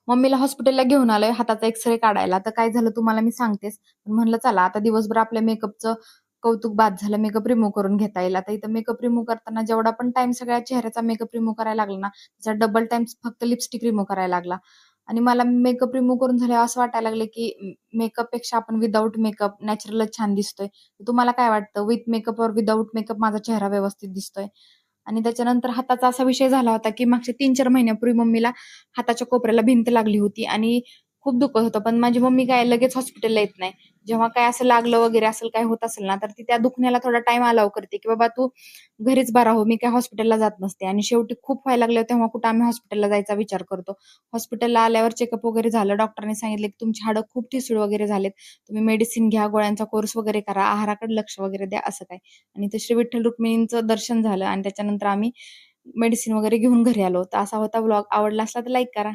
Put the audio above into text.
मम्मीला हॉस्पिटलला घेऊन आलोय हाताचा एक्स-रे काढायला. तर काय झालं तुम्हाला मी सांगतेच. म्हणलं चला आता दिवसभर आपल्या मेकअपचं कौतुक बाद झालं. मेकअप रिमूव्ह करून घेता येईल. आता इथं मेकअप रिमूव्ह करताना जेवढा पण टाईम सगळ्या चेहऱ्याचा मेकअप रिमूव्ह करायला लागला ना, त्याचा डबल टाईम फक्त लिपस्टिक रिमूव्ह करायला लागला. आणि मला मेकअप रिमूव्ह करून झाल्यावर असं वाटायला लागलं, की मेकअपपेक्षा आपण विदाऊट मेकअप नॅचरलच छान दिसतोय. तुम्हाला काय वाटतं विथ मेकअप और विदाऊट मेकअप माझा चेहरा व्यवस्थित दिसतोय? आणि त्याच्यानंतर हाताचा असा विषय झाला होता, की मागच्या 3-4 महिन्यापूर्वी मम्मीला हाताच्या कोपऱ्याला भिंत लागली होती आणि खूप दुखत होतं. पण माझी मम्मी काय लगेच हॉस्पिटलला येत नाही. जेव्हा काय असं लागलं वगैरे असेल, काय होत असेल ना, तर ती त्या दुखण्याला थोडा टाईम अलाऊ करते, की "बाबा तू घरीच बरा हो, मी काय हॉस्पिटलला जात नसते." आणि शेवटी खूप व्हायला लागलं तेव्हा कुठं आम्ही हॉस्पिटलला जायचा विचार करतो. हॉस्पिटलला आल्यावर चेकअप वगैरे झालं. डॉक्टरने सांगितले, की "तुमची हाडं खूप ठिसूळ वगैरे झालेत. तुम्ही मेडिसिन घ्या, गोळ्यांचा कोर्स वगैरे करा, आहाराकडे लक्ष वगैरे द्या." असं काय. आणि ते श्री विठ्ठल रुक्मिणींचं दर्शन झालं आणि त्याच्यानंतर आम्ही मेडिसिन वगैरे घेऊन घरी आलो. तर असा होता व्लॉग. आवडला असला तर लाईक करा.